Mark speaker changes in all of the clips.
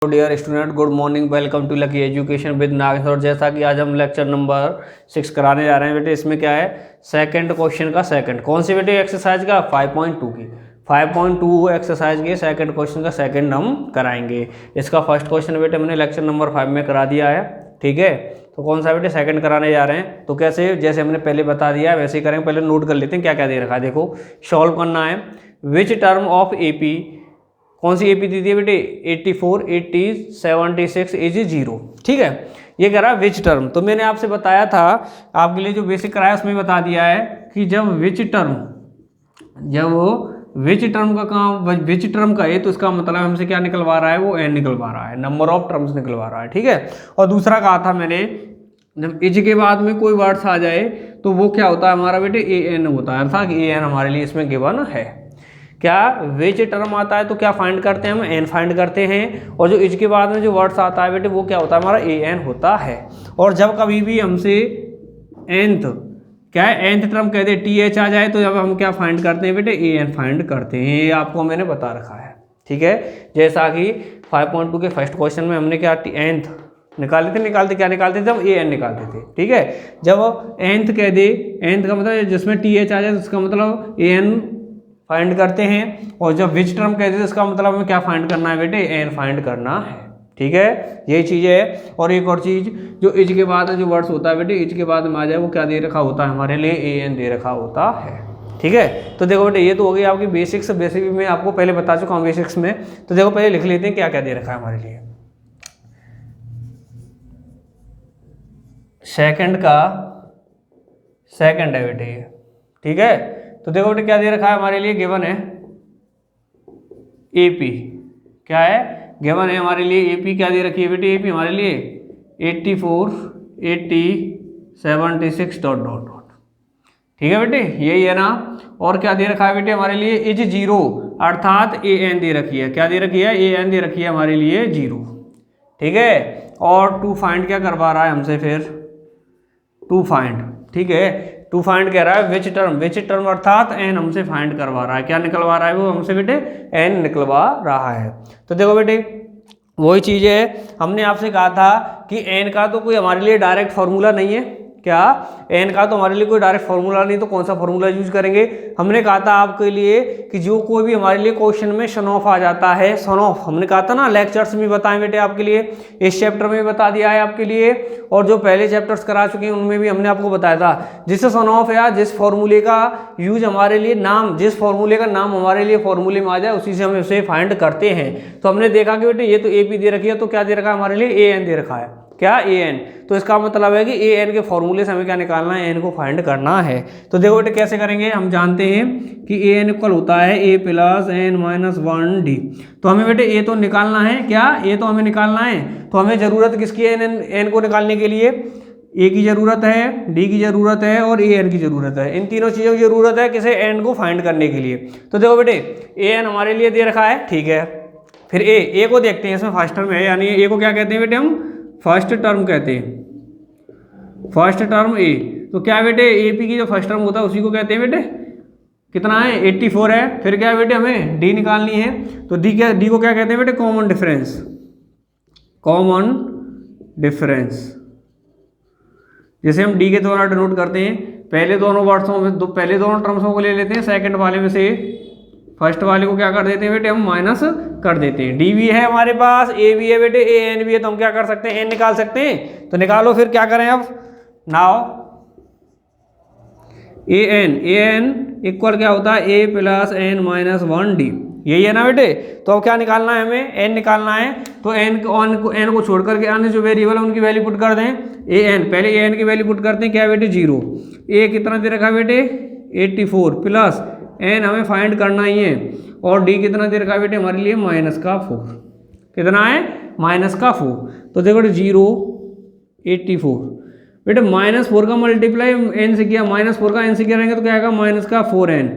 Speaker 1: Dear student, good morning. Welcome to lucky education with Nageshwar. जैसा कि आज हम लेक्चर नंबर 6 कराने जा रहे हैं बेटे, इसमें क्या है, सेकंड क्वेश्चन का सेकंड। कौन सी बेटे एक्सरसाइज का 5.2 की 5.2 एक्सरसाइज के सेकंड क्वेश्चन का सेकंड हम कराएंगे। इसका फर्स्ट क्वेश्चन बेटे मैंने लेक्चर नंबर 5 में करा दिया है, ठीक है। तो कौन सा बेटे सेकंड कराने जा रहे हैं, तो कैसे, जैसे हमने पहले बता दिया है वैसे ही करेंगे। पहले नोट कर लेते हैं क्या क्या दे रखा है। देखो, सॉल्व करना है। विच टर्म ऑफ एपी, कौन सी एपी दी थी बेटे, 84, 80, 76 इज 0, ठीक है। ये कह रहा है विच टर्म। तो मैंने आपसे बताया था, आपके लिए जो बेसिक कराया उसमें बता दिया है कि जब विच टर्म का काम विच टर्म का है तो इसका मतलब हमसे क्या निकलवा रहा है, वो एन निकलवा रहा है, नंबर ऑफ टर्म्स निकलवा रहा है, ठीक है। और दूसरा कहा था मैंने, जब इज के बाद में कोई वर्ड्स आ जाए तो वो क्या होता है हमारा बेटे, ए एन होता है, अर्थात ए एन हमारे लिए इसमें गिवन है। क्या विच टर्म आता है तो क्या फाइंड करते हैं हम, एन फाइंड करते हैं। और जो इज के बाद में जो वर्ड्स आता है बेटे वो क्या होता है हमारा, ए एन होता है। और जब कभी भी हमसे एंथ, क्या है, एंथ टर्म कहते हैं, टी एच आ जाए तो जब हम क्या फाइंड करते हैं बेटे, ए एन फाइंड करते हैं। ये आपको मैंने बता रखा है, ठीक है। जैसा कि 5.2 के फर्स्ट क्वेश्चन में हमने क्या एंथ निकालते थे, क्या निकालते थे हम, ए एन निकालते थे, ठीक है। जब एंथ कह दे, एंथ का मतलब जिसमें टी एच आ जाए तो उसका मतलब ए एन फाइंड करते हैं। और जब विच टर्म कहते हैं इसका मतलब हमें क्या फाइंड करना है बेटे, एन फाइंड करना है, ठीक है। यही चीज़ है। और एक और चीज़, जो इज के बाद जो वर्ड्स होता है बेटे, इज के बाद में आ जाए वो क्या दे रखा होता है हमारे लिए, ए एन दे रखा होता है, ठीक है। तो देखो बेटे, ये तो हो गई आपकी बेसिक्स। बेसिक में आपको पहले बता चुका हूँ बेसिक्स में। तो देखो पहले लिख लेते हैं क्या क्या दे रखा है हमारे लिए। सेकंड का सेकंड है बेटे ये, ठीक है। तो देखो बेटे क्या दे रखा है हमारे लिए, गिवन है एपी, क्या है, गिवन है हमारे लिए एपी। क्या दे रखी है बेटे, एपी हमारे लिए 84, 80, 76 डॉट डॉट डॉट, ठीक है बेटे, यही है ना। और क्या दे रखा है बेटे हमारे लिए, इज 0, अर्थात ए एन दे रखी है। क्या दे रखी है, ए एन दे रखी है हमारे लिए 0, ठीक है। और टू फाइंड क्या करवा रहा है हमसे, फिर टू फाइंड, ठीक है। टू फाइंड कह रहा है विच टर्म अर्थात एन हमसे फाइंड करवा रहा है। क्या निकलवा रहा है वो हमसे बेटे, एन निकलवा रहा है। तो देखो बेटे वही चीज़ है, हमने आपसे कहा था कि एन का तो कोई हमारे लिए डायरेक्ट फॉर्मूला नहीं है। क्या, एन का तो हमारे लिए कोई डायरेक्ट फॉर्मूला नहीं, तो कौन सा फॉर्मूला यूज करेंगे। हमने कहा था आपके लिए कि जो कोई भी हमारे लिए क्वेश्चन में सन ऑफ आ जाता है, सन ऑफ हमने कहा था ना, लेक्चर्स में बताएं बेटे आपके लिए, इस चैप्टर में बता दिया है आपके लिए। और जो पहले चैप्टर्स करा चुके हैं उनमें भी हमने आपको बताया था, जिससे सन ऑफ या जिस फॉर्मूले का यूज हमारे लिए नाम, जिस फॉर्मूले का नाम हमारे लिए फॉर्मूले में आ जाए उसी से हम उसे फाइंड करते हैं। तो हमने देखा कि बेटे ये तो ए पी दे रखी है, तो क्या दे रखा है हमारे लिए, ए एन दे रखा है, क्या, ए एन। तो इसका मतलब है कि ए एन के फॉर्मूले से हमें क्या निकालना है, एन को फाइंड करना है। तो देखो बेटे कैसे करेंगे, हम जानते हैं कि ए एन इक्वल होता है ए प्लस एन माइनस 1 डी। तो हमें बेटे ए तो निकालना है, क्या, ए तो हमें निकालना है। तो हमें जरूरत किसकी है, एन को निकालने के लिए, ए की जरूरत है, डी की जरूरत है और ए एन की जरूरत है। इन तीनों चीज़ों की जरूरत है किसे, एन को फाइंड करने के लिए। तो देखो बेटे ए एन हमारे लिए दे रखा है, ठीक है। फिर ए को देखते हैं, इसमें फर्स्ट टर्म है, यानी ए को क्या कहते हैं बेटे, हम फर्स्ट टर्म कहते हैं, फर्स्ट टर्म ए। तो क्या बेटे, ए पी की जो फर्स्ट टर्म होता है उसी को कहते हैं बेटे, कितना है, 84 है। फिर क्या है बेटे, हमें डी निकालनी है। तो डी को क्या कहते हैं बेटे, कॉमन डिफरेंस, कॉमन डिफरेंस, जैसे हम डी के द्वारा डिनोट करते हैं। पहले दोनों वर्ड्सों में पहले दोनों टर्म्सों को ले लेते हैं, सेकंड वाले में से फर्स्ट वाले को क्या कर देते हैं बेटे, हम माइनस कर देते हैं। डी भी है हमारे पास, ए भी है बेटे, ए एन भी है, तो हम क्या कर सकते हैं, एन निकाल सकते हैं। तो निकालो, फिर क्या करें अब, नाउ ए एन इक्वल क्या होता है, ए प्लस एन माइनस 1 डी, यही है ना बेटे। तो अब क्या निकालना है हमें, एन निकालना है। तो एन को छोड़ करके अन्य जो वेरिएबल है उनकी वैल्यू पुट कर दें। ए एन, पहले ए एन की वैल्यू पुट करते हैं, क्या है बेटे, 0। ए कितना दे रखा है बेटे, 84 प्लस एन हमें फाइंड करना ही है, और डी कितना दे रखा है बेटे हमारे लिए, -4, कितना है, -4। तो देखो बेटे 0, 84 बेटे, -4 का मल्टीप्लाई एन से किया, -4 का एन से करेंगे तो क्या आएगा, -4n,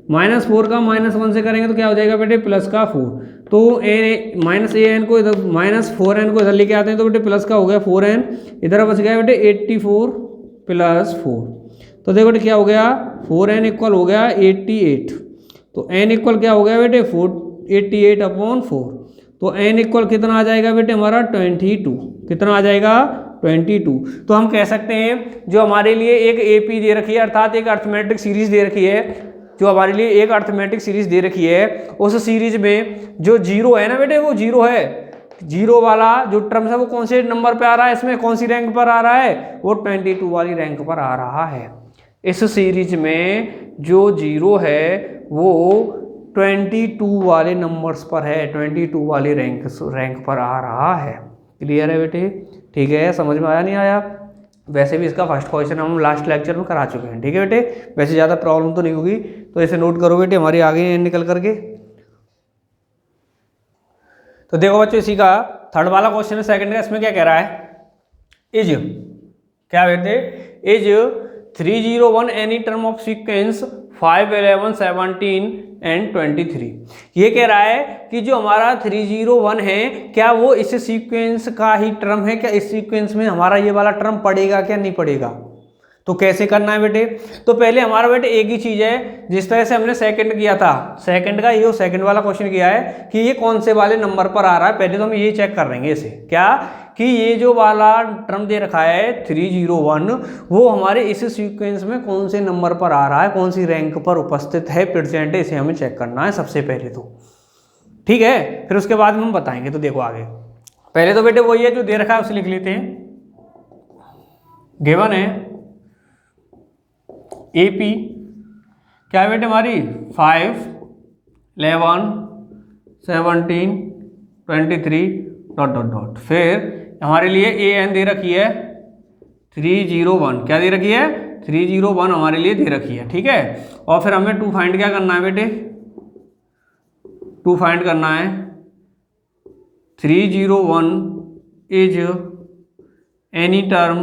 Speaker 1: -4 का -1 से करेंगे तो क्या हो जाएगा बेटे, +4। तो -4n को इधर लेके आते हैं तो बेटे प्लस का हो गया 4n, इधर बच गया बेटे 84 + 4। तो देखो बेटे क्या हो गया, 4n इक्वल हो गया 88। तो n इक्वल क्या हो गया बेटे, 88/4। तो n इक्वल कितना आ जाएगा बेटे हमारा 22, कितना आ जाएगा 22। तो हम कह सकते हैं जो हमारे लिए एक AP दे रखी है, अर्थात एक अर्थमेटिक सीरीज दे रखी है, जो हमारे लिए एक अर्थमेटिक सीरीज दे रखी है, उस सीरीज में जो जीरो है ना बेटे, वो जीरो है, जीरो वाला जो टर्म है वो कौन से नंबर पे आ रहा है, इसमें कौन सी रैंक पर आ रहा है, वो 22 वाली रैंक पर आ रहा है। इस सीरीज में जो जीरो है वो 22 वाले नंबर्स पर है, 22 वाली रैंक पर आ रहा है। क्लियर है बेटे? ठीक है, समझ में आया नहीं आया? वैसे भी इसका फर्स्ट क्वेश्चन हम लास्ट लेक्चर में करा चुके हैं। ठीक है बेटे, वैसे ज़्यादा प्रॉब्लम तो नहीं होगी, तो इसे नोट करो बेटे, हमारी आगे निकल करके। तो देखो बच्चों, इसी का थर्ड वाला क्वेश्चन है सेकंड का, इसमें क्या कह रहा है, इज क्या बेटे, is 301 any term of sequence 5, 11, 17 and 23। ये कह रहा है कि जो हमारा 301 है, क्या वो इस सीक्वेंस का ही टर्म है, क्या इस सीक्वेंस में हमारा ये वाला टर्म पड़ेगा क्या नहीं पड़ेगा। तो कैसे करना है बेटे, तो पहले हमारा बेटे एक ही चीज है, जिस तरह से हमने सेकंड किया था, सेकंड का ये सेकंड वाला क्वेश्चन किया है कि ये कौन से वाले नंबर पर आ रहा है। पहले तो हम ये चेक कर लेंगे इसे, क्या कि ये जो वाला टर्म दे रखा है 301, वो हमारे इस सीक्वेंस में कौन से नंबर पर आ रहा है, कौन सी रैंक पर उपस्थित है, प्रेजेंट है, इसे हमें चेक करना है सबसे पहले तो। ठीक है, फिर उसके बाद हम बताएंगे। तो देखो आगे, पहले तो बेटे वही है जो दे रखा है उसे लिख लेते हैं। गिवन है AP क्या है बेटे हमारी 5, 11, 17, 23 डॉट डॉट डॉट। फिर हमारे लिए AN दे रखी है 301, क्या दे रखी है 301 हमारे लिए दे रखी है। ठीक है, और फिर हमें 2 फाइंड क्या करना है बेटे, 2 फाइंड करना है 301 is any term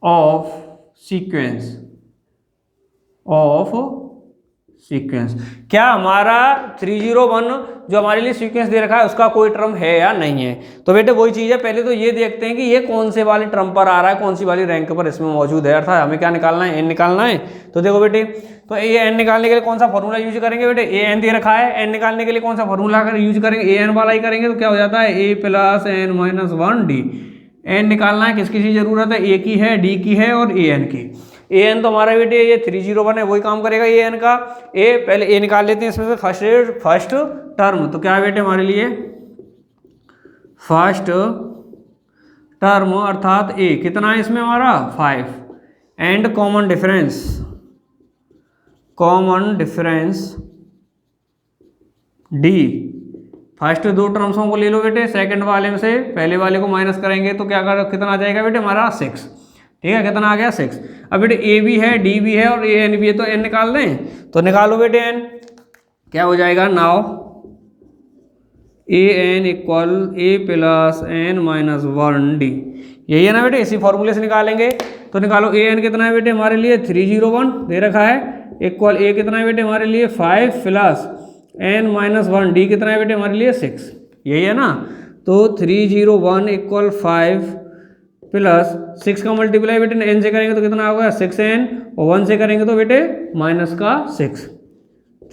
Speaker 1: of sequence क्या हमारा 301 जो हमारे लिए सीक्वेंस दे रखा है उसका कोई टर्म है या नहीं है। तो बेटे वही चीज़ है, पहले तो ये देखते हैं कि ये कौन से वाले टर्म पर आ रहा है, कौन सी वाली रैंक पर इसमें मौजूद है, अर्थात हमें क्या निकालना है, n निकालना है। तो देखो बेटे, तो ये n निकालने के लिए कौन सा फॉर्मूला यूज करेंगे बेटे, an दे रखा है, n निकालने के लिए कौन सा फॉर्मूला यूज करेंगे, an वाला ही करेंगे। तो क्या हो जाता है a + n - 1d। n निकालना है, किसकी सी जरूरत है, a की है, d की है और an की। an तो हमारा बेटे ये 301 है, वही काम करेगा an का। पहले a निकाल लेते हैं, इसमें से फर्स्ट टर्म। तो क्या है बेटे हमारे लिए फर्स्ट टर्म अर्थात a कितना है इसमें हमारा 5, and common difference d। First 2 टर्म्सों को ले लो बेटे, सेकंड वाले में से पहले वाले को माइनस करेंगे तो कितना आ जाएगा बेटे हमारा 6। ठीक है, कितना आ गया 6। अब बेटे a भी है, d भी है और an भी है, तो n निकाल दें। तो निकालो बेटे n, क्या हो जाएगा, now an equal a + n - 1d। यही है ना बेटे, इसी फॉर्मूले से निकालेंगे। तो निकालो an कितना है बेटे हमारे लिए 301 दे रखा है, इक्वल a कितना है बेटे हमारे लिए 5 + n - 1d कितना है बेटे हमारे लिए 6। यही है ना, तो 301 इक्वल 5 + 6 का मल्टीप्लाई बेटे n से करेंगे तो कितना होगा 6n, और 1 से करेंगे तो बेटे -6।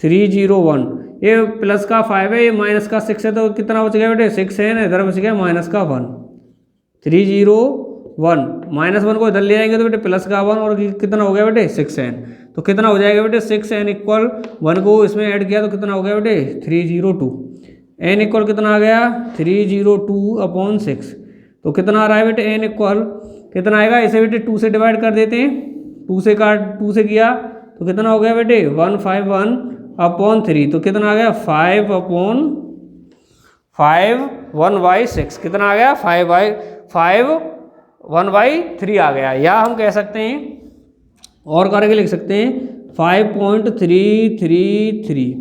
Speaker 1: 301 ये प्लस का 5 है, ये माइनस का 6 है, तो कितना बच गया बेटे 6n, इधर बच गया -1। 301 -1 को इधर ले आएंगे तो बेटे प्लस का 1 और कितना हो गया बेटे 6n। तो कितना हो जाएगा बेटे 6n इक्वल 1 को इसमें ऐड किया तो कितना हो गया बेटे 302। n इक्वल कितना आ गया 302/6। तो कितना आ रहा है बेटे n इक्वल कितना आएगा, इसे बेटे 2 से डिवाइड कर देते हैं, 2 से किया तो कितना हो गया बेटे 151/3। तो कितना आ गया 1/6 कितना आ गया 1/3 आ गया। या हम कह सकते हैं और करके लिख सकते हैं 5.333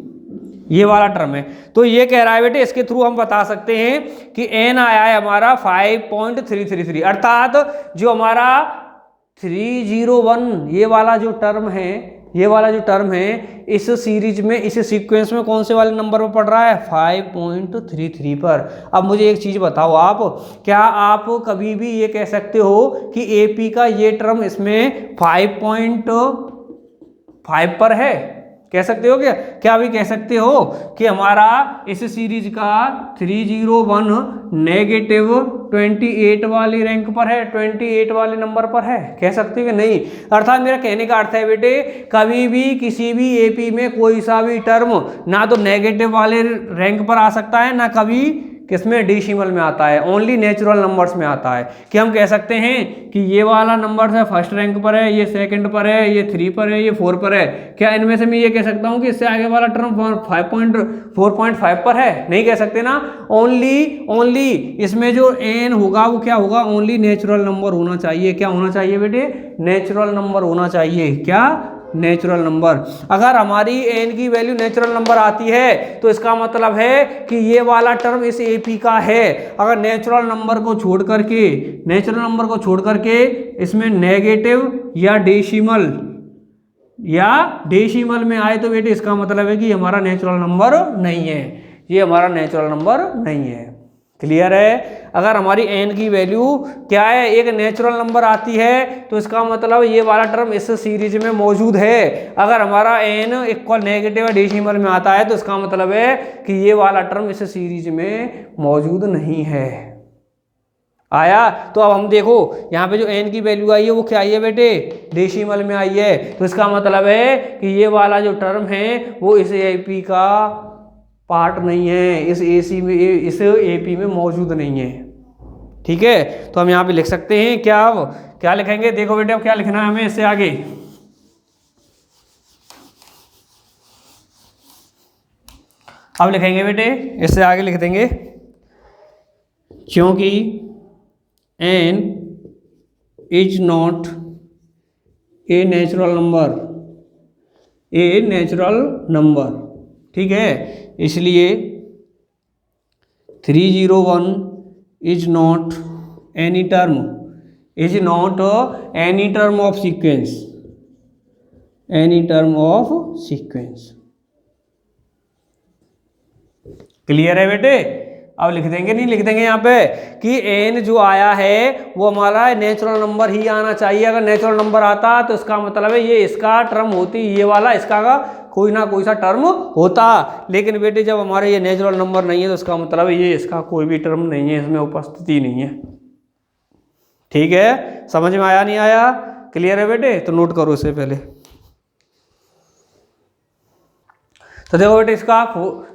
Speaker 1: ये वाला टर्म है। तो ये कह रहा है बेटे, इसके थ्रू हम बता सकते हैं कि n आया है हमारा 5.333, अर्थात जो हमारा 301 ये वाला जो टर्म है इस सीरीज में, इस सीक्वेंस में कौन से वाले नंबर पर पड़ रहा है 5.33 पर। अब मुझे एक चीज बताओ, आप क्या आप कभी भी ये कह सकते हो कि AP का ये टर्म इसमें 5.5 पर है? कह सकते हो क्या? क्या अभी कह सकते हो कि हमारा इस सीरीज का 301 नेगेटिव 28 वाली रैंक पर है, 28 वाले नंबर पर है? कह सकते हो कि नहीं? अर्थात मेरा कहने का अर्थ है बेटे, कभी भी किसी भी एपी में कोई सा भी टर्म ना तो नेगेटिव वाले रैंक पर आ सकता है, ना कभी किसमें डेसिमल में आता है, ओनली नेचुरल नंबर्स में आता है। कि हम कह सकते हैं कि ये वाला नंबर है फर्स्ट रैंक पर है, ये सेकंड पर है, ये 3 पर है, ये 4 पर है। क्या इनमें से मैं ये कह सकता हूँ कि इससे आगे वाला टर्म 4.5 पर है? नहीं कह सकते ना। ओनली इसमें जो एन होगा वो क्या होगा? ओनली नेचुरल नंबर होना चाहिए। क्या होना चाहिए बेटे? नेचुरल नंबर होना चाहिए। क्या? Natural number. अगर हमारी एन की वैल्यू नेचुरल नंबर आती है तो इसका मतलब है कि ये वाला टर्म इस एपी का है। अगर नेचुरल नंबर को छोड़ करके इसमें नेगेटिव या डेसिमल में आए तो बेटे इसका मतलब है कि हमारा नेचुरल नंबर नहीं है, ये हमारा नेचुरल नंबर नहीं है। क्लियर है? अगर हमारी एन की वैल्यू क्या है, एक नेचुरल नंबर आती है तो इसका मतलब ये वाला टर्म इस सीरीज में मौजूद है। अगर हमारा एन इक्वल नेगेटिव डेसिमल में आता है तो इसका मतलब है कि ये वाला टर्म इस सीरीज में मौजूद नहीं है। आया? तो अब हम देखो यहाँ पे जो एन की वैल्यू आई है वो क्या आई है बेटे? डेसिमल में आई है। तो इसका मतलब है कि ये वाला जो टर्म है वो इस एपी का पार्ट नहीं है, इस एपी में मौजूद नहीं है। ठीक है? तो हम यहाँ पे लिख सकते हैं क्या? अब क्या लिखेंगे? देखो बेटे अब क्या लिखना है हमें इससे आगे। अब लिखेंगे बेटे, इससे आगे लिख देंगे, क्योंकि n is not a natural number, ठीक है, इसलिए 301 is not any term of sequence. Clear है बेटे? अब लिख देंगे, नहीं लिख देंगे यहाँ पे कि n जो आया है वो हमारा नेचुरल नंबर ही आना चाहिए। अगर नेचुरल नंबर आता तो इसका मतलब है ये इसका टर्म होती, ये वाला इसका का कोई ना कोई सा टर्म होता। लेकिन बेटे जब हमारे ये नेचुरल नंबर नहीं है तो इसका मतलब है ये इसका कोई भी टर्म नहीं है, इसमें उपस्थिति नहीं है। ठीक है? समझ में आया नहीं आया? क्लियर है बेटे? तो नोट करो इससे पहले। तो देखो बेटे इसका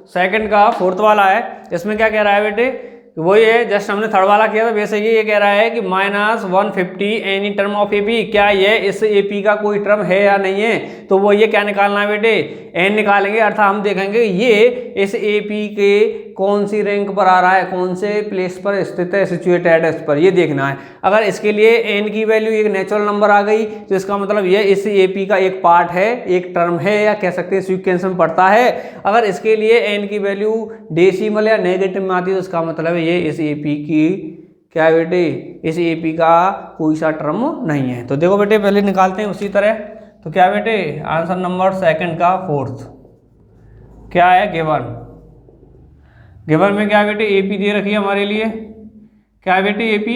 Speaker 1: सेकंड का फोर्थ वाला है, इसमें क्या कह रहा है बेटे? वही है जस्ट हमने थर्ड वाला किया था वैसे ये कह रहा है कि -150 एनी टर्म ऑफ एपी, क्या ये इस एपी का कोई टर्म है या नहीं है? तो वो ये क्या निकालना है बेटे? एन निकालेंगे। अर्थात हम देखेंगे ये इस एपी के कौन सी रैंक पर आ रहा है, कौन से प्लेस पर स्थित है, सिचुएटेड है, इस पर ये देखना है। अगर इसके लिए एन की वैल्यू एक नेचुरल नंबर आ गई तो इसका मतलब ये इस एपी का एक पार्ट है, एक टर्म है, या कह सकते हैं सीक्वेंस में पड़ता है। अगर इसके लिए एन की वैल्यू डेसिमल या नेगेटिव में आती है तो इसका मतलब ये इस एपी की क्या है बेटे? इस एपी का कोई सा टर्म नहीं है। तो देखो बेटे पहले निकालते हैं उसी तरह। तो क्या बेटे आंसर नंबर सेकंड का फोर्थ क्या है? गिवन में क्या बेटे एपी दे रखी है हमारे लिए, क्या है बेटे? एपी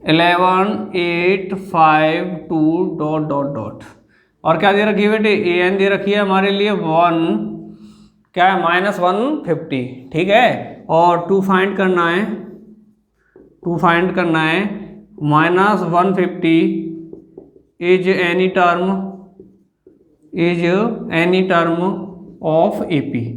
Speaker 1: 11 8 5 2 ... और क्या दे रखी है बेटे? एन दे रखी है हमारे लिए 1 क्या है? -150, ठीक है। और 2 फाइंड करना है, -150 is any term of AP.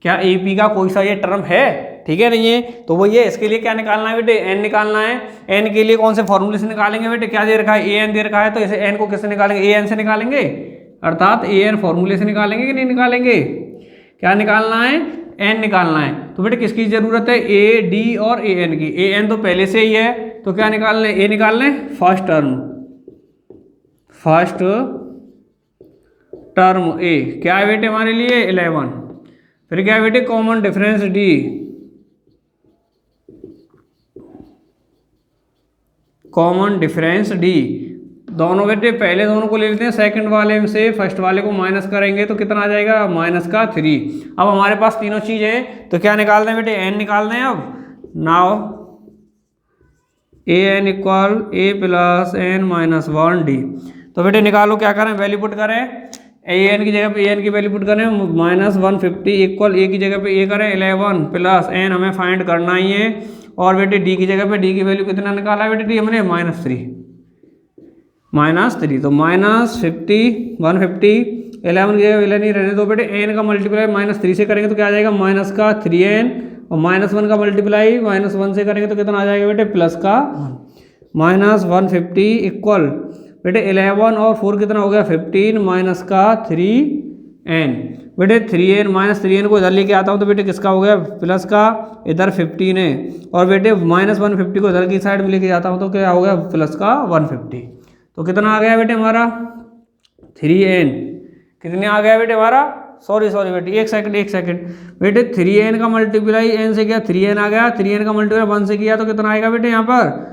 Speaker 1: क्या एपी का कोई सा ये टर्म है? ठीक है नहीं है? तो वो ये इसके लिए क्या निकालना है बेटे? एन निकालना है। एन के लिए कौन से फॉर्मूले से निकालेंगे बेटे? क्या दे रखा है? ए एन दे रखा है, तो इसे एन को किससे निकालेंगे? ए एन से निकालेंगे, अर्थात ए एन फॉर्मूले से निकालेंगे कि नहीं निकालेंगे? क्या निकालना है? एन निकालना है। तो बेटे किसकी जरूरत है? ए डी और ए एन की। ए एन तो पहले से ही है, तो क्या निकालना है? ए निकालना है फर्स्ट टर्म ए। क्या है बेटे हमारे लिए? 11। फिर क्या है बेटे? कॉमन डिफरेंस डी, दोनों बेटे पहले दोनों को ले लेते हैं, सेकंड वाले से फर्स्ट वाले को माइनस करेंगे तो कितना आ जाएगा? -3। अब हमारे पास तीनों चीज़ हैं तो क्या निकाल दें बेटे? एन निकाल दें। अब now a n equal a + n - 1 d। तो बेटे निकालो, क्या करें? वैल्यू पुट करें। ए एन की जगह पे ए एन की वैल्यू पुट करें, -150 इक्वल ए की जगह पे ए करें 11 प्लस एन हमें फाइंड करना ही है। और बेटे डी की जगह पे डी की वैल्यू कितना निकाला है बेटे, डी हमने -3 तो -50 150 11 की जगह 11 ही रहने दो बेटे। एन का मल्टीप्लाई -3 से करेंगे तो क्या आ जाएगा, माइनस का 3n, और -1 का मल्टीप्लाई -1 से करेंगे तो कितना आ जाएगा बेटे, प्लस का 1 -150 इक्वल बेटे 11 और 4 कितना हो गया 15 माइनस का 3n बेटे 3n -3n को इधर लेके आता हूँ तो बेटे किसका हो गया, प्लस का, इधर 15 है, और बेटे -150 को इधर की साइड में लेके जाता हूँ तो क्या हो गया, प्लस का 150। तो कितना आ गया बेटे हमारा 3n, कितने आ गया बेटे हमारा, सॉरी बेटे एक सेकंड बेटे 3n का मल्टीप्लाई n से किया 3n आ गया, 3n का मल्टीप्लाई 1 से किया तो कितना आएगा बेटे यहाँ पर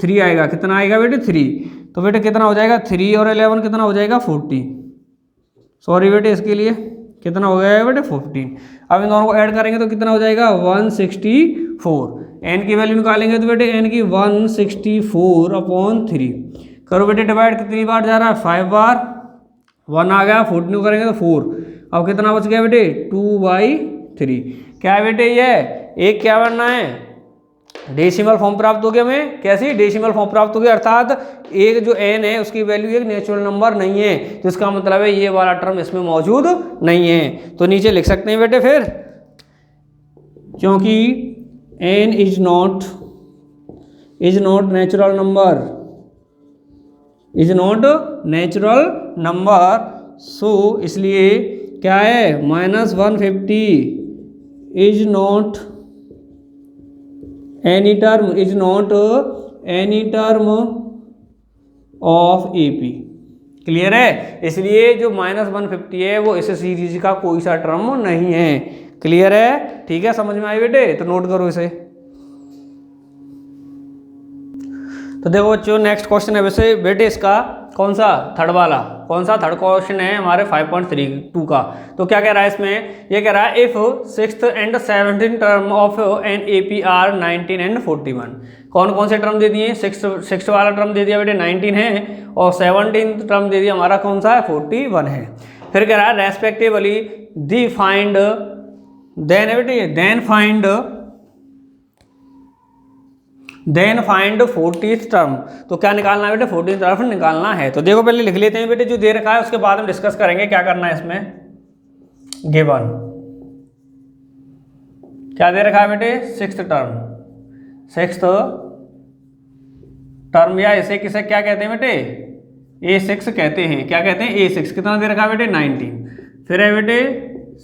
Speaker 1: 3 आएगा, कितना आएगा बेटे 3। तो बेटे कितना हो जाएगा 3 और 11 कितना हो जाएगा 14, सॉरी बेटे इसके लिए कितना हो गया बेटे 14। अब इन दोनों को ऐड करेंगे तो कितना हो जाएगा 164, n की वैल्यू निकालेंगे तो बेटे n की 164/3 करो बेटे डिवाइड, कितनी बार जा रहा है 5 बार, 1 आ गया, 14 करेंगे तो 4, अब कितना बच गया बेटे 2/3। क्या है बेटे ये एक क्या बनना है, डेसिमल फॉर्म प्राप्त हो गया हमें, कैसी डेसिमल फॉर्म प्राप्त हो गया, अर्थात एक जो n है उसकी वैल्यू एक नेचुरल नंबर नहीं है, तो इसका मतलब है ये वाला टर्म इसमें मौजूद नहीं है। तो नीचे लिख सकते हैं बेटे फिर, क्योंकि n is not natural number, so इसलिए क्या है -150 is not any term of AP। Clear है, इसलिए जो -150 है वो इस सीरीज का कोई सा टर्म नहीं है। क्लियर है, ठीक है, समझ में आई बेटे, तो नोट करो इसे। तो देखो बच्चों नेक्स्ट क्वेश्चन है वैसे बेटे इसका कौन सा, थर्ड वाला, कौन सा थर्ड क्वेश्चन है हमारे 5.32 का। तो क्या कह रहा है इसमें, ये कह रहा है if 6th and 17th term of an AP are 19 and 41। कौन कौन से टर्म दे दिए, सिक्स वाला टर्म दे दिया बेटे 19 है, और 17th टर्म दे दिया हमारा कौन सा है 41 है। फिर कह रहा है रेस्पेक्टिवली दी फाइंड, देन है बेटे देन फाइंड 40th टर्म। तो क्या निकालना है बेटे 40th टर्म निकालना है। तो देखो पहले लिख लेते हैं बेटे जो दे रखा है, उसके बाद हम डिस्कस करेंगे क्या करना है इसमें। गिवन क्या दे रखा है बेटे, सिक्स्थ टर्म या इसे किसे क्या कहते हैं बेटे, A6 कहते हैं। क्या कहते हैं A6, कितना दे रखा है बेटे 19। फिर है बेटे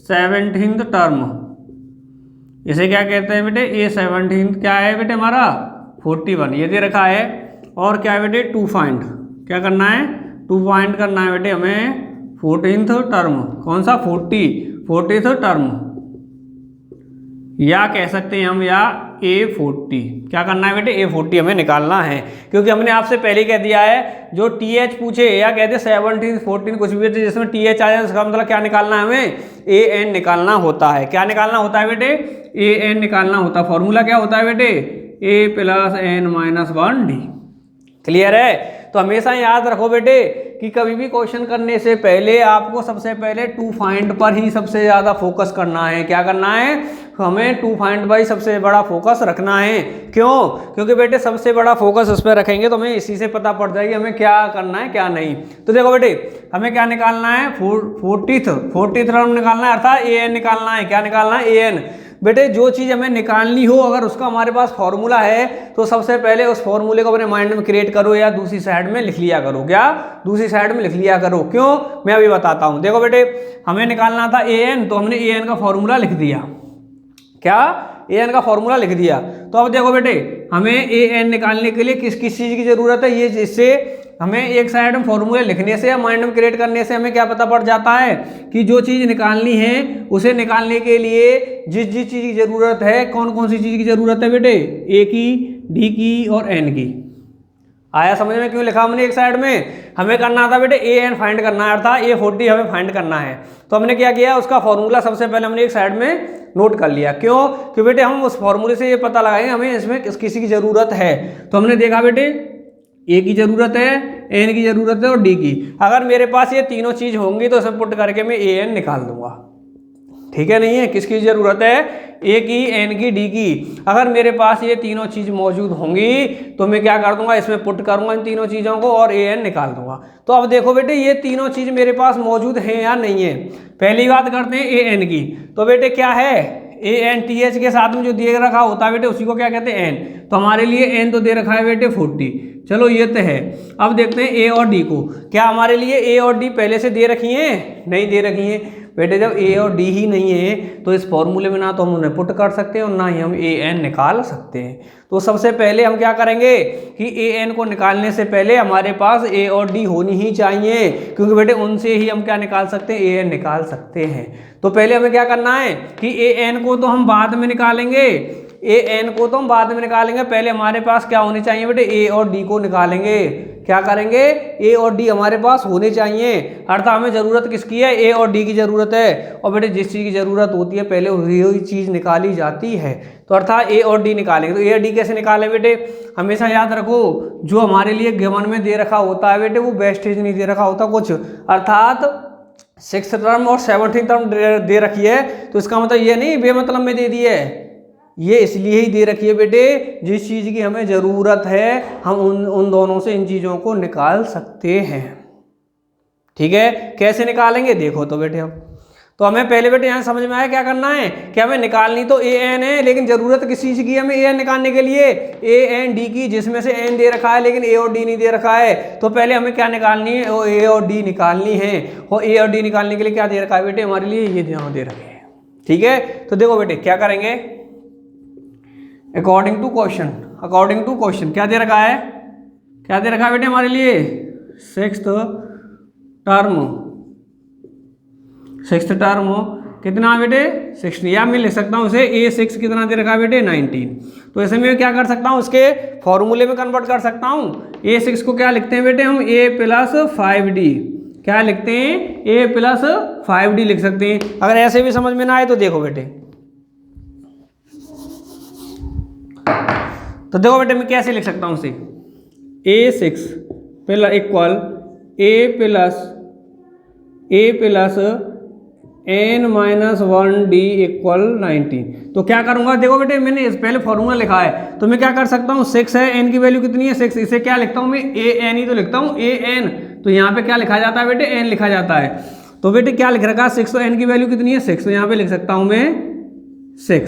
Speaker 1: 17th टर्म, इसे क्या कहते हैं बेटे A17, क्या है बेटे हमारा 41, ये दे रखा है। और क्या है बेटे टू फाइंड, क्या करना है, टू फाइंड करना है बेटे हमें 14th टर्म, कौन सा 40th टर्म, या कह सकते हैं हम या A40। क्या करना है बेटे A40 हमें निकालना है, क्योंकि हमने आपसे पहले कह दिया है जो TH पूछे या कहते 17 14 कुछ भी जिसमें TH आ जाए उसका मतलब क्या निकालना है, हमें AN निकालना होता है। क्या निकालना होता है बेटे, AN निकालना होता है। फॉर्मूला क्या होता है बेटे, A + n - 1D। क्लियर है, तो हमेशा याद रखो बेटे कि कभी भी क्वेश्चन करने से पहले आपको सबसे पहले टू फाइंड पर ही सबसे ज़्यादा फोकस करना है। क्या करना है, हमें टू फाइंड पर ही सबसे बड़ा फोकस रखना है। क्यों, क्योंकि बेटे सबसे बड़ा फोकस उस पर रखेंगे तो हमें इसी से पता पड़ जाएगी हमें क्या करना है क्या नहीं। तो देखो बेटे हमें क्या निकालना है, 40th टर्म निकालना है, अर्थात AN निकालना है। क्या निकालना है, AN। बेटे जो चीज़ हमें निकालनी हो अगर उसका हमारे पास फॉर्मूला है तो सबसे पहले उस फॉर्मूले को अपने माइंड में क्रिएट करो या दूसरी साइड में लिख लिया करो। क्या, दूसरी साइड में लिख लिया करो। क्यों, मैं अभी बताता हूँ। देखो बेटे हमें निकालना था AN, तो हमने AN का फॉर्मूला लिख दिया। क्या, AN का फॉर्मूला लिख दिया। तो अब देखो बेटे हमें AN निकालने के लिए किस किस चीज़ की ज़रूरत है, ये इससे हमें एक साइड में फॉर्मूले लिखने से या माइंड में क्रिएट करने से हमें क्या पता पड़ जाता है कि जो चीज़ निकालनी है उसे निकालने के लिए जिस चीज़ की ज़रूरत है, कौन कौन सी चीज़ की ज़रूरत है बेटे, A की, D की और N की। आया समझ में क्यों लिखा हमने एक साइड में, हमें करना था बेटे AN फाइंड करना है, अर्थात A40 हमें फाइंड करना है। तो हमने क्या किया, उसका फॉर्मूला सबसे पहले हमने एक साइड में नोट कर लिया। क्यों, कि बेटे हम उस फॉर्मूले से ये पता लगाएंगे हमें इसमें किसी की ज़रूरत है। तो हमने देखा बेटे A की ज़रूरत है, एन की ज़रूरत है और डी की। अगर मेरे पास ये तीनों चीज़ होंगी तो इसे पुट करके मैं ए एन निकाल दूंगा। ठीक है, नहीं है, किसकी ज़रूरत है, ए की, एन की, डी की। अगर मेरे पास ये तीनों चीज़ मौजूद होंगी तो मैं क्या कर दूंगा, इसमें पुट करूंगा इन तीनों चीज़ों को और ए एन निकाल दूंगा। तो अब देखो बेटे ये तीनों चीज़ मेरे पास मौजूद हैं या नहीं है। पहली बात करते हैं ए एन की। तो बेटे क्या है, ए एन टी एच के साथ में जो दे रखा होता है बेटे उसी को क्या कहते हैं, एन। तो हमारे लिए एन तो दे रखा है बेटे 40। चलो ये तो है। अब देखते हैं ए और डी को। क्या हमारे लिए ए और डी पहले से दे रखी हैं, नहीं दे रखी हैं बेटे। जब ए और डी ही नहीं है तो इस फॉर्मूले में ना तो हम उन्हें पुट कर सकते हैं और ना ही हम ए एन निकाल सकते हैं। तो सबसे पहले हम क्या करेंगे कि ए एन को निकालने से पहले हमारे पास ए और डी होनी ही चाहिए, क्योंकि बेटे उनसे ही हम क्या निकाल सकते हैं, ए एन निकाल सकते हैं। तो पहले हमें क्या करना है कि ए एन को तो हम बाद में निकालेंगे, ए एन को तो हम बाद में निकालेंगे, पहले हमारे पास क्या होने चाहिए बेटे, ए और डी को निकालेंगे। क्या करेंगे, ए और डी हमारे पास होने चाहिए। अर्थात हमें ज़रूरत किसकी है, ए और डी की ज़रूरत है। और बेटे जिस चीज़ की ज़रूरत होती है पहले वही चीज़ निकाली जाती है। तो अर्थात ए और डी निकालेंगे। तो ए और डी कैसे निकालें बेटे, हमेशा याद रखो जो हमारे लिए गिवन में दे रखा होता है बेटे वो वेस्टेज नहीं दे रखा होता कुछ। अर्थात 6th टर्म और 7th टर्म दे रखी है तो इसका मतलब ये नहीं बेमतलब में दे दी है, ये इसलिए ही दे रखी है बेटे जिस चीज़ की हमें ज़रूरत है हम उन दोनों से इन चीज़ों को निकाल सकते हैं। ठीक है, कैसे निकालेंगे देखो तो बेटे हम तो हमें पहले बेटे यहाँ समझ में आया क्या करना है कि हमें निकालनी तो ए एन है, लेकिन ज़रूरत किस चीज़ की हमें ए एन निकालने के लिए, ए एन डी की, जिसमें से एन दे रखा है लेकिन ए और डी नहीं दे रखा है। तो पहले हमें क्या निकालनी है, वो ए और डी निकालनी है। और ए और डी निकालने के लिए क्या दे रखा है बेटे हमारे लिए, ये यहाँ दे रखे हैं। ठीक है, तो देखो बेटे क्या करेंगे, अकॉर्डिंग टू क्वेश्चन क्या दे रखा है, क्या दे रखा है बेटे हमारे लिए, 6th टर्म कितना बेटे 16, या मैं लिख सकता हूँ उसे A6 कितना दे रखा है बेटे 19। तो ऐसे में क्या कर सकता हूँ, उसके फॉर्मूले में कन्वर्ट कर सकता हूँ। A6 को क्या लिखते हैं बेटे हम, A + 5D, क्या लिखते हैं, A + 5D लिख सकते हैं। अगर ऐसे भी समझ में ना आए तो देखो बेटे, तो देखो बेटे मैं कैसे लिख सकता हूँ उसे, A6 इक्वल A + n-1D = 19। तो क्या करूंगा, देखो बेटे मैंने इस पहले फॉर्मूला लिखा है तो मैं क्या कर सकता हूँ, 6 है, n की वैल्यू कितनी है 6, इसे क्या लिखता हूँ मैं, ए एन ही तो लिखता हूँ, ए एन। तो यहाँ पे क्या लिखा जाता है बेटे, n लिखा जाता है। तो बेटे क्या लिख रखा है 6, तो n की वैल्यू कितनी है 6, तो यहाँ पे लिख सकता हूँ मैं 6।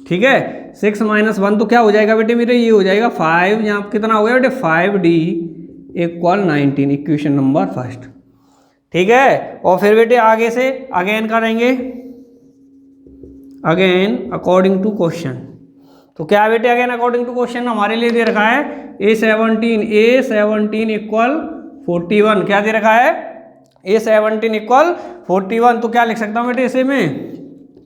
Speaker 1: ठीक है, 6 - 1 तो क्या हो जाएगा बेटे मेरे, ये हो जाएगा 5, यहाँ कितना हो गया बेटे 5D = 19, इक्वेशन नंबर फर्स्ट। ठीक है, और फिर बेटे आगे से अगेन करेंगे, अगेन अकॉर्डिंग टू क्वेश्चन। तो क्या बेटे अगेन अकॉर्डिंग टू क्वेश्चन हमारे लिए दे रखा है A17 = 41, क्या दे रखा है A17 = 41। तो क्या लिख सकता हूँ बेटे इसे में,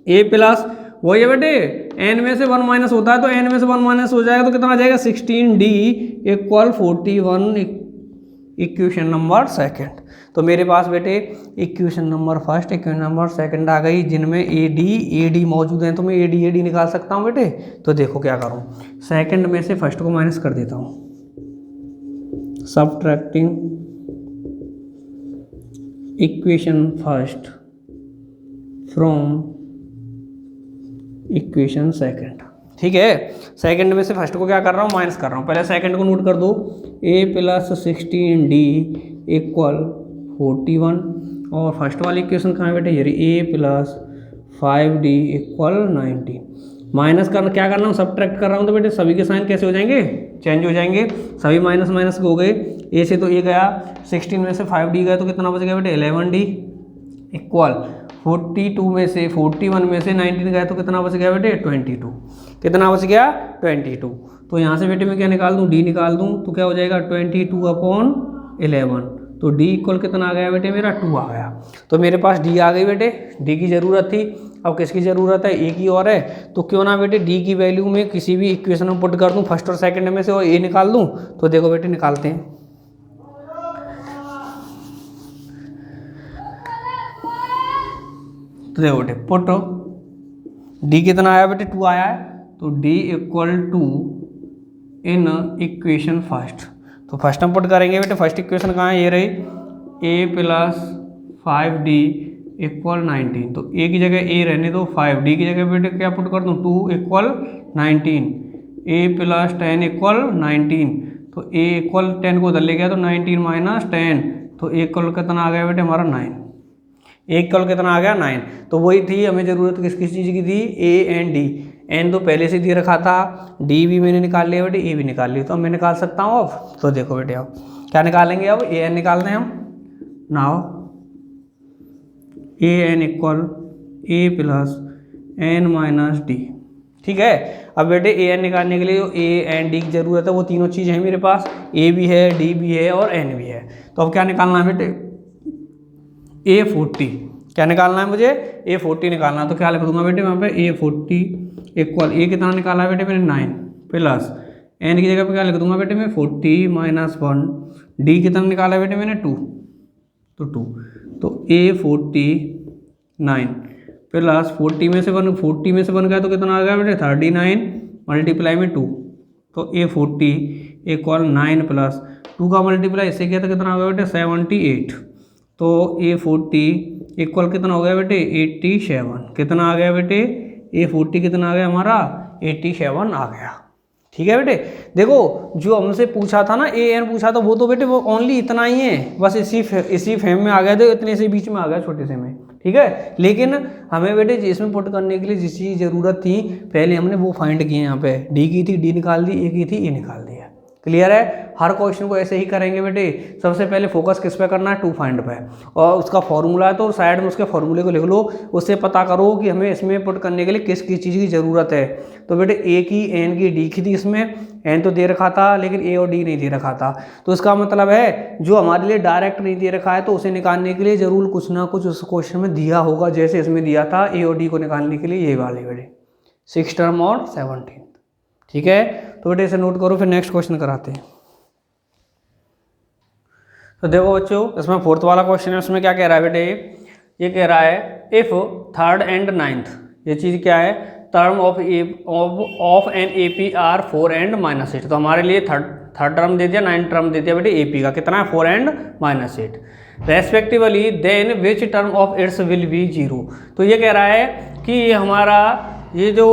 Speaker 1: A प्लस वही है बेटे n में से 1 माइनस होता है तो n में से 1 माइनस हो जाएगा तो कितना आ जाएगा 16D = 41, इक्वेशन नंबर सेकंड। तो मेरे पास बेटे equation number first, equation number second आ गई जिनमें ए डी मौजूद हैं। तो मैं ए डी निकाल सकता हूँ बेटे। तो देखो क्या करूँ, सेकंड में से फर्स्ट को माइनस कर देता हूँ, subtracting equation first from equation second. ठीक है, सेकंड में से फर्स्ट को क्या कर रहा हूँ, माइनस कर रहा हूँ। पहले सेकंड को नोट कर दो, A + 16D = 41, और फर्स्ट वाली इक्वेशन कहाँ है बेटे, ये A + 5D = 19। माइनस करना क्या करना हूँ, सब्ट्रैक्ट कर रहा हूँ तो बेटे सभी के साइन कैसे हो जाएंगे, चेंज हो जाएंगे, सभी माइनस माइनस हो गए। A से तो A गया, 16 में से 5D गया तो कितना बच गया बेटे 11D = 42 में से 41 में से 19 गया तो कितना बच गया बेटे 22, कितना बच गया 22। तो यहाँ से बेटे मैं क्या निकाल दूँ, D निकाल दूँ तो क्या हो जाएगा 22/11। तो D = कितना आ गया बेटे मेरा 2 आ गया। तो मेरे पास D आ गई बेटे, D की ज़रूरत थी, अब किसकी ज़रूरत है, A की और है। तो क्यों ना बेटे D की वैल्यू में किसी भी इक्वेशन में पुट कर दूँ फर्स्ट और सेकंड में से और A निकाल दूँ। तो देखो बेटे निकालते हैं, तो देखो बेटे पुट D कितना आया बेटे 2 आया है। तो D = इन इक्वेशन फर्स्ट। तो फर्स्ट हम पुट करेंगे बेटे, फर्स्ट इक्वेशन कहाँ है, ये रही a प्लस 5d इक्वल 19। तो a की जगह a रहने दो, 5d की जगह बेटे क्या पुट कर दूँ, 2 इक्वल 19, a प्लस 10 इक्वल 19। तो a इक्वल 10 को उधर ले गया तो 19 माइनस 10, तो a इक्वल कितना आ गया बेटे हमारा 9। a इक्वल कितना आ गया 9। तो वही थी हमें ज़रूरत किस किस चीज़ की थी, a एंड d। n तो पहले से दे रखा था, d भी मैंने निकाल लिया बेटे, a भी निकाल लिया। तो अब मैं निकाल सकता हूँ अब। तो देखो बेटे अब क्या निकालेंगे, अब a n निकालते हैं हम। Now a n equal a plus n minus d। ठीक है, अब बेटे a n निकालने के लिए जो a एंड d की ज़रूरत है वो तीनों चीज़ें हैं मेरे पास, a भी है, d भी है और n भी है। तो अब क्या निकालना है बेटे, a40। क्या निकालना है मुझे, a40 निकालना है। तो क्या लिख दूंगा बेटे वहाँ पे, a40 इक्वल a कितना निकाला है बेटे मैंने 9 प्लस n की जगह पे क्या लिख दूंगा बेटे मैं 40 माइनस 1, d कितना निकाला है बेटे मैंने 2, तो 2। तो a49 प्लस 40 में से 1 गया तो कितना आ गया बेटे 39 मल्टीप्लाई में 2। तो a40 इक्वल 9 प्लस 2 का मल्टीप्लाई इससे किया तो कितना हो गया बेटे 78। तो a40 इक्वल कितना हो गया बेटे 87। कितना आ गया बेटे, a40 कितना आ गया हमारा 87 आ गया। ठीक है बेटे, देखो जो हमसे पूछा था ना an पूछा था वो तो बेटे वो ओनली इतना ही है, बस इसी फेम में आ गया था, इतने से बीच में आ गया छोटे से में। ठीक है, लेकिन हमें बेटे इसमें पुट करने के लिए जिस चीज़ ज़रूरत थी पहले हमने वो फाइंड किए। यहाँ पे d की थी d निकाल दी, a की थी a निकाल दिया। क्लियर है, हर क्वेश्चन को ऐसे ही करेंगे बेटे। सबसे पहले फोकस किस पे करना है, टू फाइंड पे, और उसका फॉर्मूला है तो साइड में उसके फॉर्मूले को लिख लो, उससे पता करो कि हमें इसमें पुट करने के लिए किस किस चीज़ की ज़रूरत है। तो बेटे a की n की d की थी, इसमें n तो दे रखा था लेकिन a और d नहीं दे रखा था। तो इसका मतलब है जो हमारे लिए डायरेक्ट नहीं दे रखा है तो उसे निकालने के लिए ज़रूर कुछ ना कुछ उस क्वेश्चन में दिया होगा, जैसे इसमें दिया था a और d को निकालने के लिए ये वाले बेटे 6 टर्म और 17। ठीक है, तो बेटे इसे नोट करो, फिर नेक्स्ट क्वेश्चन कराते हैं। तो देखो बच्चों इसमें फोर्थ वाला क्वेश्चन है, उसमें क्या कह रहा है बेटे, ये कह रहा है इफ थर्ड एंड नाइन्थ, ये चीज़ क्या है, term of an A P are 4 and minus 8। तो हमारे लिए थर्ड टर्म दे दिया, 9 टर्म दे दिया बेटे ए पी का, कितना है 4 and minus 8 respectively, then which term of it's will be 0। तो ये कह रहा है कि ये हमारा ये जो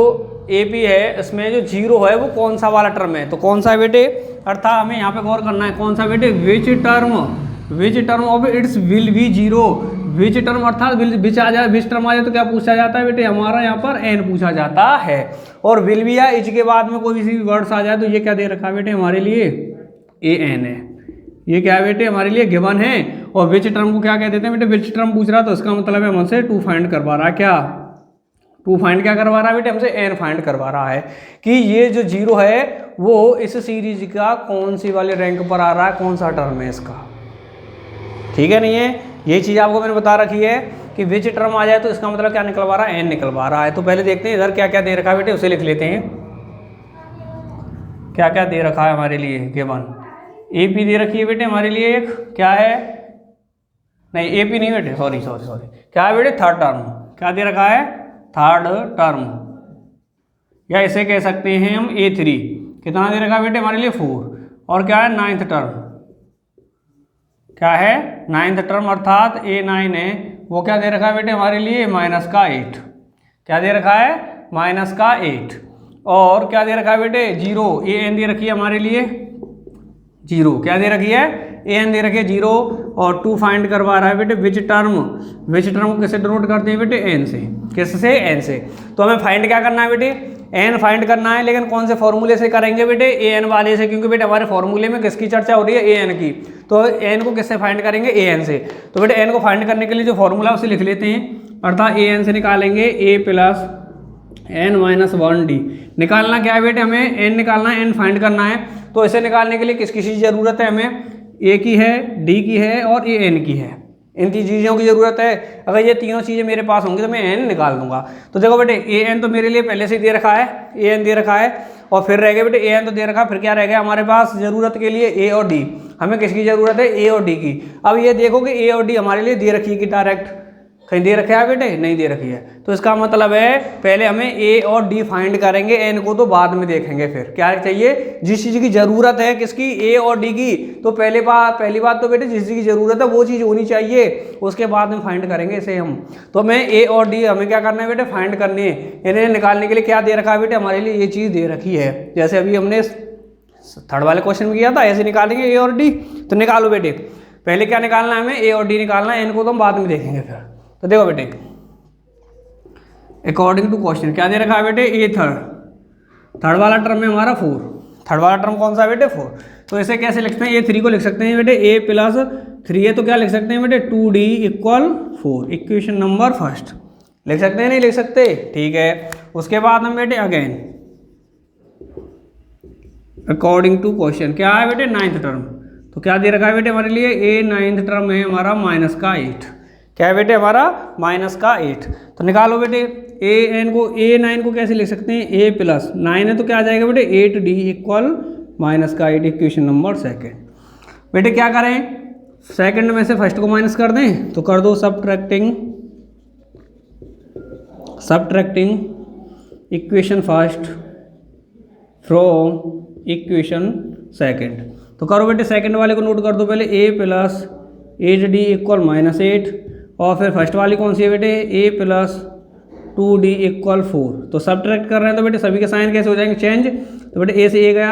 Speaker 1: ए पी है इसमें जो 0 है वो कौन सा वाला टर्म है, तो कौन सा है बेटे, अर्थात हमें यहाँ पे गौर करना है कौन सा बेटे, विच term of it's will be 0। Which term अर्थात विच आ जाए, विच टर्म आ जाए तो क्या पूछा जाता है बेटे, हमारा यहाँ पर एन पूछा जाता है। और विल भी या इच के बाद में कोई भी वर्ड्स आ जाए तो ये क्या दे रखा है बेटे हमारे लिए, ए एन है। ये क्या है बेटे हमारे लिए गिवन है। और विच टर्म को क्या कह देते हैं बेटे, विच टर्म पूछ रहा तो इसका मतलब है हमसे टू फाइंड करवा रहा है, क्या टू फाइंड क्या करवा रहा है बेटे, हमसे एन फाइंड करवा रहा है कि ये जो 0 है वो इस सीरीज का कौन सी वाले रैंक पर आ रहा है, कौन सा टर्म है इसका। ठीक है, नहीं है, ये चीज़ आपको मैंने बता रखी है कि विच टर्म आ जाए तो इसका मतलब क्या निकलवा रहा है, एन निकलवा रहा है। तो पहले देखते हैं इधर क्या क्या दे रखा है बेटे, उसे लिख लेते हैं। क्या क्या दे रखा है हमारे लिए, गिवन ए पी दे रखी है बेटे हमारे लिए, एक क्या है, नहीं ए पी नहीं बेटे, सॉरी क्या है बेटे, थर्ड टर्म। क्या दे रखा है, थर्ड टर्म, या इसे कह सकते हैं हम A3। कितना दे रखा है बेटे हमारे लिए 4। और क्या है, नाइन्थ टर्म, क्या है नाइन्थ टर्म अर्थात A9 है, वो क्या दे रखा है बेटे हमारे लिए माइनस का 8। क्या दे रखा है, माइनस का 8। और क्या दे रखा है बेटे 0, AN दे रखी है हमारे लिए 0। क्या दे रखी है, AN दे रखी है 0। और 2 फाइंड करवा रहा है बेटे विच टर्म को किससे डिनोट करते हैं बेटे, एन से। किससे, एन से। तो हमें फाइंड क्या करना है बेटे, एन फाइंड करना है, लेकिन कौन से फॉर्मूले से करेंगे बेटे, AN वाले से, क्योंकि बेटे हमारे फॉर्मूले में किसकी चर्चा हो रही है, AN की। तो एन को किससे फाइंड करेंगे, AN से। तो बेटे एन को फाइंड करने के लिए जो फॉर्मूला उसे लिख लेते हैं, अर्थात AN से निकालेंगे a plus n minus 1d। निकालना क्या है बेटे, हमें n निकालना है, n फाइंड करना है। तो इसे निकालने के लिए किसकी चीज़ ज़रूरत है, हमें a की है, d की है और an की है। इन तीन चीज़ों की ज़रूरत है। अगर ये तीनों चीज़ें मेरे पास होंगी तो मैं n निकाल दूंगा। तो देखो बेटे an तो मेरे लिए पहले से ही दे रखा है, an दे रखा है। और फिर रह गया बेटे an तो दे रखा है, फिर क्या रह गया हमारे पास ज़रूरत के लिए a और d। हमें किसकी ज़रूरत है, a और d की। अब ये देखो कि a और d हमारे लिए दे रखी है कि डायरेक्ट, कहीं दे रखा है बेटे? नहीं दे रखी है। तो इसका मतलब है पहले हमें ए और डी फाइंड करेंगे, एन को तो बाद में देखेंगे। फिर क्या चाहिए? जिस चीज़ की ज़रूरत है किसकी? ए और डी की। तो पहली बात तो बेटे जिस चीज़ की ज़रूरत है वो चीज़ होनी चाहिए, उसके बाद में फाइंड करेंगे इसे हम। तो हमें ए और डी हमें क्या करना है बेटे? फाइंड करनी है। इन्हें निकालने के लिए क्या दे रखा है बेटे? हमारे लिए ये चीज़ दे रखी है, जैसे अभी हमने थर्ड वाले क्वेश्चन में किया था, ऐसे निकालेंगे ए और डी। तो निकालो बेटे, पहले क्या निकालना है हमें? ए और डी निकालना है, एन को तो हम बाद में देखेंगे फिर। तो देखो बेटे, अकॉर्डिंग टू क्वेश्चन क्या दे रखा है बेटे? ए थर्ड वाला टर्म है हमारा 4। थर्ड वाला टर्म कौन सा है बेटे? 4। तो इसे कैसे लिखते हैं? A3 को लिख सकते हैं बेटे A प्लस 3 है, तो क्या लिख सकते हैं बेटे? 2D equal 4। Equation number first लिख सकते हैं, नहीं लिख सकते? ठीक है। उसके बाद हम बेटे अगेन अकॉर्डिंग टू क्वेश्चन क्या है बेटे? 9th term. तो क्या दे रखा है बेटे हमारे लिए? A 9th टर्म है हमारा माइनस का 8। क्या है बेटे? हमारा माइनस का 8। तो निकालो बेटे A9 को कैसे लिख सकते हैं? A प्लस 9 है तो क्या आ जाएगा बेटे? 8D इक्वल माइनस का 8। Equation number second. बेटे क्या करें? सेकंड में से फर्स्ट को माइनस कर दें, तो कर दो subtracting equation first from equation second. तो करो बेटे सेकंड वाले को नोट कर दो पहले, A plus 8D equal minus 8। और फिर फर्स्ट वाली कौन सी है बेटे? A plus 2D equal 4। तो सब्ट्रैक्ट कर रहे हैं तो बेटे सभी के साइन कैसे हो जाएंगे? चेंज। तो बेटे A से A गया,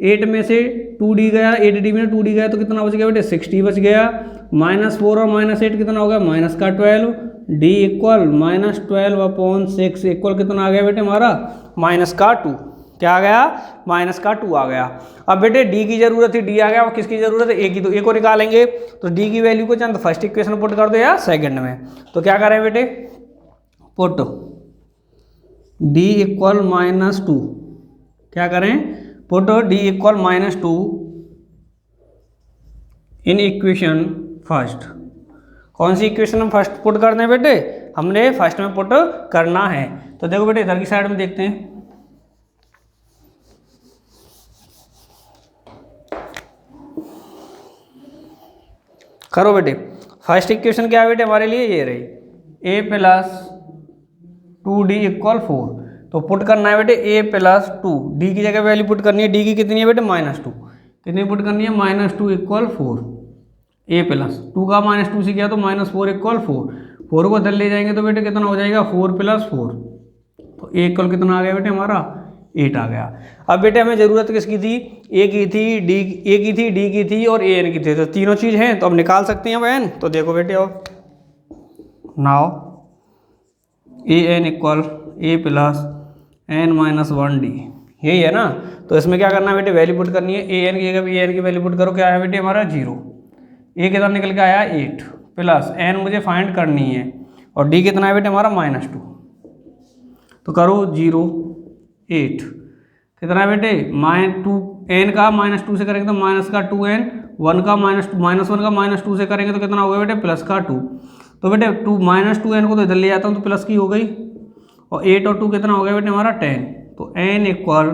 Speaker 1: 8 में से 2D गया, 8D में 2D गया, तो कितना बच गया बेटे? 60 बच गया। -4 और -8 कितना हो गया? माइनस का 12। D इक्वल -12/6 इक्वल कितना आ गया बेटे हमारा? माइनस का 2। क्या आ गया? माइनस का 2 आ गया। अब बेटे D की जरूरत थी, D आ गया। और किसकी जरूरत है? A की। तो A को निकालेंगे, तो D की वैल्यू को चाहे फर्स्ट इक्वेशन पुट कर दो या सेकंड में। तो क्या करें बेटे? Put D equal -2। क्या करें? Put D equal -2 in equation first. कौन सी इक्वेशन हम फर्स्ट पुट करते हैं बेटे? हमने फर्स्ट में पुट करना है। तो देखो बेटे इधर की साइड में देखते हैं। करो बेटे, फर्स्ट इक्वेशन क्या है बेटे हमारे लिए? ये रही, A प्लस 2D इक्वल 4। तो पुट करना है बेटे A प्लस 2, D की जगह वैल्यू पुट करनी है। D की कितनी है बेटे? -2। कितनी पुट करनी है? -2 इक्वल 4। A प्लस 2 का -2 से किया तो -4 इक्वल 4। 4 को इधर ले जाएंगे तो बेटे कितना हो जाएगा? 4 + 4। तो A इक्वल कितना आ गया बेटे हमारा? 8 आ गया। अब बेटे हमें ज़रूरत किसकी थी? A की थी, D की थी और AN की थी। तो तीनों चीज़ हैं तो अब निकाल सकते हैं अब N। तो देखो बेटे अब now AN equal A plus N-1D, यही है ना। तो इसमें क्या करना है बेटे? वैल्यू पुट करनी है। AN की जगह AN की वैल्यू पुट करो। क्या है बेटे हमारा? 0। A कितना निकल के आया? 8 प्लस N मुझे फाइंड करनी है, और D कितना है बेटे हमारा? -2। तो करो 0 8 कितना है बेटे? -2। N का -2 से करेंगे तो माइनस का 2N, 1 का -2 से करेंगे तो कितना होगा बेटे? प्लस का 2। तो बेटे -2N को तो इधर ले जाता हूँ तो प्लस की हो गई, और 8 और 2 कितना हो गया बेटे हमारा? 10। तो N इक्वल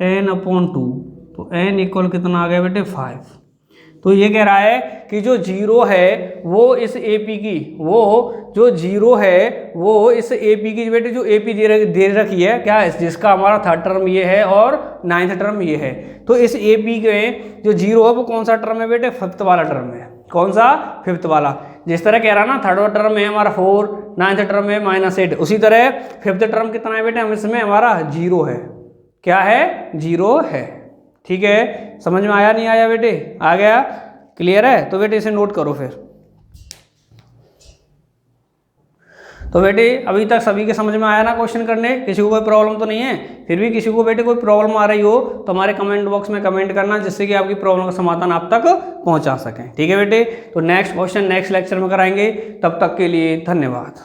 Speaker 1: 10/2। तो N इक्वल कितना आ गया बेटे? 5। तो ये कह रहा है कि जो 0 है वो इस AP की, वो जो 0 है वो इस AP की बेटे, जो AP दे रखी है क्या है? जिसका हमारा थर्ड टर्म ये है और 9th टर्म ये है। तो इस AP के जो 0 है वो कौन सा टर्म है बेटे? 5th वाला टर्म है। कौन सा? 5th वाला। जिस तरह कह रहा ना थर्ड टर्म है हमारा 4, 9th टर्म है -8, उसी तरह 5th टर्म कितना है बेटे? हम इसमें हमारा 0 है। क्या है? 0 है। ठीक है, समझ में आया नहीं आया बेटे? आ गया? क्लियर है? तो बेटे इसे नोट करो फिर। तो बेटे अभी तक सभी के समझ में आया ना क्वेश्चन करने? किसी को कोई प्रॉब्लम तो नहीं है? फिर भी किसी को बेटे कोई प्रॉब्लम आ रही हो तो हमारे कमेंट बॉक्स में कमेंट करना, जिससे कि आपकी प्रॉब्लम का समाधान आप तक पहुंचा सकें। ठीक है बेटे, तो नेक्स्ट क्वेश्चन नेक्स्ट लेक्चर में कराएंगे। तब तक के लिए धन्यवाद।